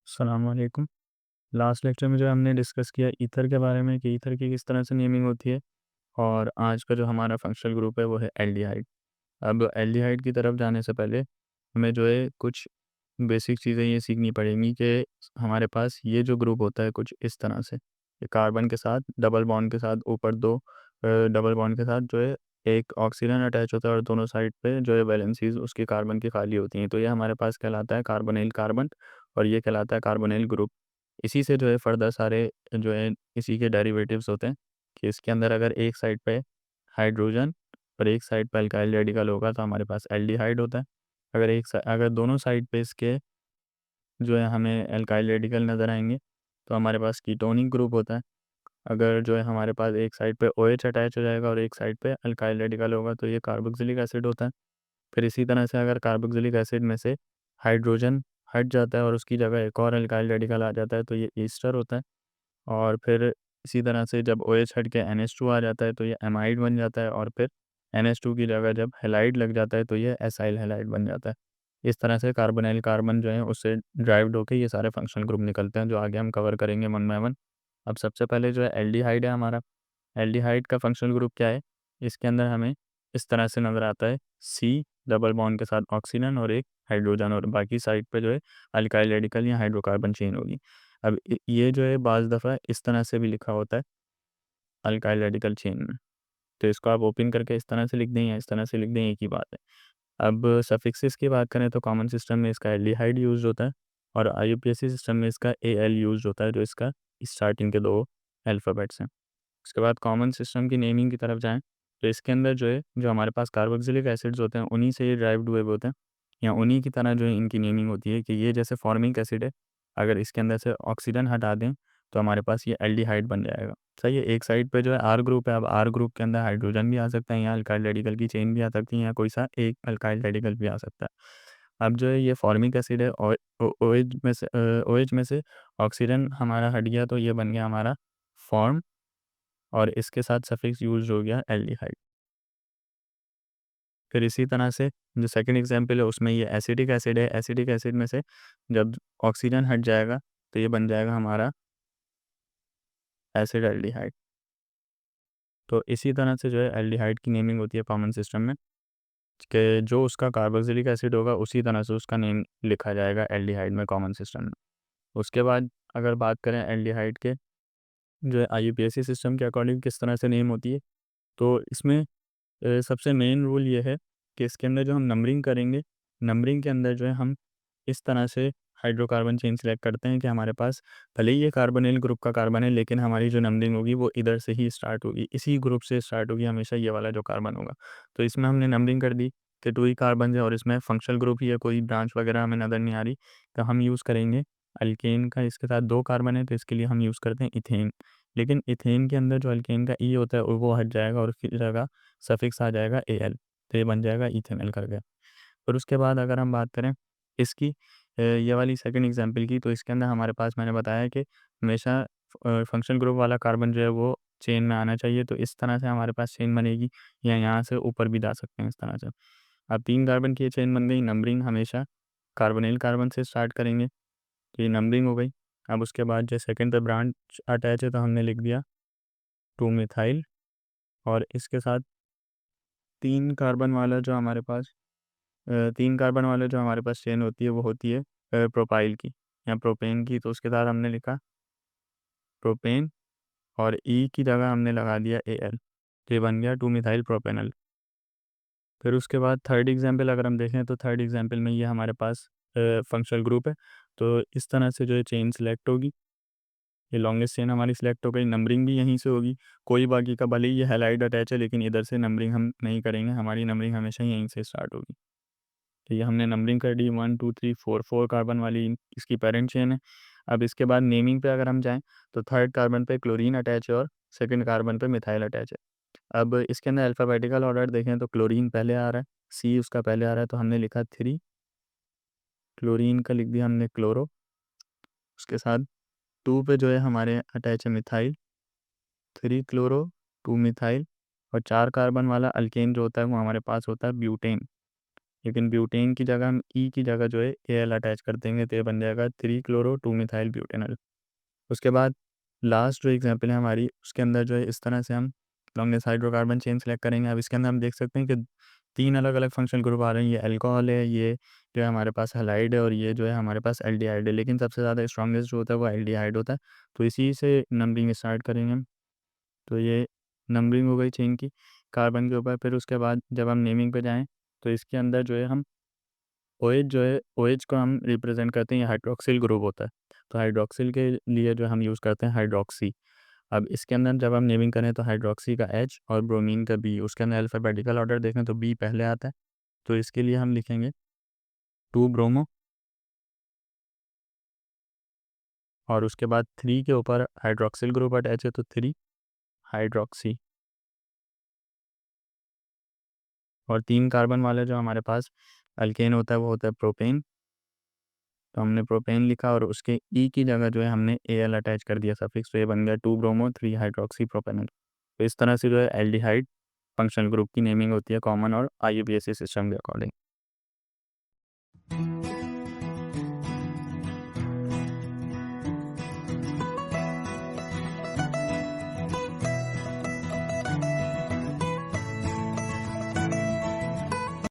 अस्सलाम वालेकुम। Last lecture में जो हमने डिस्कस किया ईथर के बारे में कि ईथर की किस तरह से नेमिंग होती है। और आज का जो हमारा फंक्शनल ग्रुप है वो है एल्डिहाइड। अब एल्डिहाइड की तरफ जाने से पहले हमें जो है कुछ बेसिक चीज़ें ये सीखनी पड़ेंगी कि हमारे पास ये जो ग्रुप होता है कुछ इस तरह से, ये कार्बन के साथ डबल बॉन्ड के साथ ऊपर दो डबल बॉन्ड के साथ जो है एक ऑक्सीजन अटैच होता है और दोनों साइड पे जो है वैलेंसीज उसकी कार्बन की खाली होती हैं। तो ये हमारे पास कहलाता है कार्बोनिल कार्बन और ये कहलाता है कार्बोनिल ग्रुप। इसी से जो है फर्दर सारे जो है इसी के डेरिवेटिव्स होते हैं कि इसके अंदर अगर एक साइड पे हाइड्रोजन और एक साइड पे अल्काइल रेडिकल होगा तो हमारे पास एल्डिहाइड होता है। अगर दोनों साइड पे इसके जो है हमें अल्काइल रेडिकल नज़र आएंगे तो हमारे पास कीटोनिक ग्रुप होता है। अगर जो है हमारे पास एक साइड पे OH अटैच हो जाएगा और एक साइड पे अल्काइल रेडिकल होगा तो ये कार्बोक्सिलिक एसिड होता है। फिर इसी तरह से अगर कार्बोक्सिलिक एसिड में से हाइड्रोजन हट जाता है और उसकी जगह एक और अल्काइल रेडिकल आ जाता है तो ये ईस्टर होता है। और फिर इसी तरह से जब OH हट के NH2 आ जाता है तो ये एमाइड बन जाता है और फिर NH2 की जगह जब हैलाइड लग जाता है तो ये एसाइल हैलाइड बन जाता है। इस तरह से कार्बोनाइल कार्बन जो है उससे ड्राइव्ड होके ये सारे फंक्शनल ग्रुप निकलते हैं जो आगे हम कवर करेंगे वन बाय वन। अब सबसे पहले जो है एल्डिहाइड है हमारा। एल्डिहाइड का फंक्शनल ग्रुप क्या है? इसके अंदर हमें इस तरह से नज़र आता है, C डबल बॉन्ड के साथ ऑक्सीजन और एक हाइड्रोजन और बाकी साइड पे जो है अल्काइल रेडिकल या हाइड्रोकार्बन चेन होगी। अब ये जो है बाज़ दफ़ा इस तरह से भी लिखा होता है अल्काइल रेडिकल चेन में, तो इसको आप ओपन करके इस तरह से लिख दें या इस तरह से लिख दें, एक ही बात है। अब सफिक्सेस की बात करें तो कॉमन सिस्टम में इसका एल्डिहाइड यूज़ होता है और IUPAC सिस्टम में इसका AL यूज़ होता है जो इसका स्टार्टिंग के दो अल्फ़ाबेट्स हैं। उसके बाद कॉमन सिस्टम की नेमिंग की तरफ जाएँ, तो इसके अंदर जो है जो हमारे पास कार्बोक्सिलिक एसिड्स होते हैं उन्हीं से ये ड्राइव्ड हुए होते हैं या उन्हीं की तरह जो है इनकी नेमिंग होती है कि ये जैसे फॉर्मिक एसिड है, अगर इसके अंदर से ऑक्सीजन हटा दें तो हमारे पास ये एल्डिहाइड बन जाएगा। सही है, एक साइड पे जो है R ग्रुप है, अब R ग्रुप के अंदर हाइड्रोजन भी आ सकता है या अल्काइल रेडिकल की चेन भी आ सकती है या कोई सा एक अल्काइल रेडिकल भी आ सकता है। अब जो है ये फॉर्मिक एसिड है और OH में से ऑक्सीजन हमारा हट गया तो ये बन गया हमारा फॉर्म और इसके साथ सफिक्स यूज़ हो गया एल्डिहाइड। फिर इसी तरह से जो सेकंड एग्जांपल है उसमें ये एसिटिक एसिड है, एसिटिक एसिड में से जब ऑक्सीजन हट जाएगा तो ये बन जाएगा हमारा एसिड एल्डिहाइड। तो इसी तरह से जो है एल्डिहाइड की नेमिंग होती है कॉमन सिस्टम में कि जो उसका कार्बोक्सिलिक एसिड होगा उसी तरह से उसका नेम लिखा जाएगा एल्डिहाइड में कॉमन सिस्टम में। उसके बाद अगर बात करें एल्डिहाइड के जो है IUPAC सिस्टम के अकॉर्डिंग किस तरह से नेम होती है, तो इसमें सबसे मेन रूल ये है कि इसके अंदर जो हम नंबरिंग करेंगे, नंबरिंग के अंदर जो है हम इस तरह से हाइड्रोकार्बन चेन सेलेक्ट करते हैं कि हमारे पास भले ही ये कार्बोनिल ग्रुप का कार्बन है लेकिन हमारी जो नंबरिंग होगी वो इधर से ही स्टार्ट होगी, इसी ग्रुप से स्टार्ट होगी हमेशा ये वाला जो कार्बन होगा। तो इसमें हमने नंबरिंग कर दी कि 2 ही कार्बन है और इसमें फंक्शनल ग्रुप ही है, कोई ब्रांच वगैरह हमें नज़र नहीं आ रही, तो हम यूज़ करेंगे अल्केन का। इसके साथ 2 कार्बन है तो इसके लिए हम यूज़ करते हैं इथेन। लेकिन इथेन के अंदर जो अल्केन का ई होता है वो हट जाएगा और उसकी जगह सफिक्स आ जाएगा AL, तो ये बन जाएगा इथेनॉल करके। फिर उसके बाद अगर हम बात करें इसकी ये वाली सेकंड एग्जांपल की, तो इसके अंदर हमारे पास मैंने बताया कि हमेशा फंक्शनल ग्रुप वाला कार्बन जो है वो चेन में आना चाहिए, तो इस तरह से हमारे पास चेन बनेगी या यहाँ से ऊपर भी जा सकते हैं इस तरह से। अब 3 कार्बन की ये चेन बन गई, नंबरिंग हमेशा कार्बोनिल कार्बन से स्टार्ट करेंगे, तो ये नंबरिंग हो गई। अब उसके बाद जो सेकंड पे ब्रांच अटैच है तो हमने लिख दिया 2 मिथाइल और इसके साथ 3 कार्बन वाला जो हमारे पास 3 कार्बन वाले जो हमारे पास चेन होती है वो होती है प्रोपाइल की या प्रोपेन की, तो उसके साथ हमने लिखा प्रोपेन और ई की जगह हमने लगा दिया AL, तो ये बन गया 2 मिथाइल प्रोपेनल। फिर उसके बाद थर्ड एग्जांपल अगर हम देखें तो थर्ड एग्जांपल में ये हमारे पास फंक्शनल ग्रुप है, तो इस तरह से जो है चेन सिलेक्ट होगी, ये लॉन्गेस्ट चेन हमारी सिलेक्ट हो गई, नंबरिंग भी यहीं से होगी। कोई बाकी का भले ही ये हैलाइड अटैच है लेकिन इधर से नंबरिंग हम नहीं करेंगे, हमारी नंबरिंग हमेशा यहीं से स्टार्ट होगी। तो ये हमने नंबरिंग कर दी 1 2 3 4 4 कार्बन वाली इसकी पेरेंट चेन है। अब इसके बाद नेमिंग पे अगर हम जाएँ तो थर्ड कार्बन पे क्लोरीन अटैच है और सेकंड कार्बन पे मिथाइल अटैच है। अब इसके अंदर अल्फ़ाबेटिकल ऑर्डर देखें तो क्लोरीन पहले आ रहा है, C उसका पहले आ रहा है तो हमने लिखा 3, क्लोरीन का लिख दिया हमने क्लोरो। उसके साथ 2 पे जो है हमारे अटैच है मिथाइल, 3 क्लोरो 2 मिथाइल और 4 कार्बन वाला अल्केन जो होता है वो हमारे पास होता है ब्यूटेन। लेकिन ब्यूटेन की जगह हम ई की जगह जो है एल अटैच कर देंगे तो ये बन जाएगा 3 क्लोरो 2 मिथाइल ब्यूटेनॉल। उसके बाद लास्ट जो एग्जांपल है हमारी, उसके अंदर जो है इस तरह से हम लॉन्गेस्ट हाइड्रोकार्बन चेन सेलेक्ट करेंगे। अब इसके अंदर हम देख सकते हैं कि 3 अलग-अलग फंक्शनल ग्रुप आ रहे हैं। ये अल्कोहल है, ये जो है हमारे पास हैलाइड है और ये जो है हमारे पास एल्डिहाइड है। लेकिन सबसे ज़्यादा स्ट्रॉन्गेस्ट जो होता है वो एल्डिहाइड होता है। तो इसी से नंबरिंग स्टार्ट करेंगे हम। तो ये नंबरिंग हो गई चेन की कार्बन के ऊपर। फिर उसके बाद जब हम नेमिंग पे जाएँ तो इसके अंदर जो है हम ओएच जो है, ओएच को हम रिप्रेजेंट करते हैं, ये हाइड्रॉक्सिल ग्रुप होता है। तो हाइड्रॉक्सिल के लिए जो हम यूज़ करते हैं हाइड्रॉक्सी। अब इसके अंदर जब हम नेमिंग करें तो हाइड्रॉक्सी का एच और ब्रोमीन का बी, उसके अंदर अल्फ़ाबेटिकल ऑर्डर देखें तो बी पहले आता है। तो इसके लिए हम लिखेंगे 2 ब्रोमो और उसके बाद 3 के ऊपर हाइड्रॉक्सिल ग्रुप अटैच है तो 3 हाइड्रॉक्सी। और 3 कार्बन वाले जो हमारे पास अल्केन होता है वो होता है प्रोपेन। तो हमने प्रोपेन लिखा और उसके ई की जगह जो है हमने एल अटैच कर दिया सफिक्स, तो ये बन गया 2 ब्रोमो 3 हाइड्रॉक्सी प्रोपेनॉल। तो इस तरह से जो है एल्डिहाइड फंक्शनल ग्रुप की नेमिंग होती है कॉमन और आईयूपीएसी सिस्टम के अकॉर्डिंग।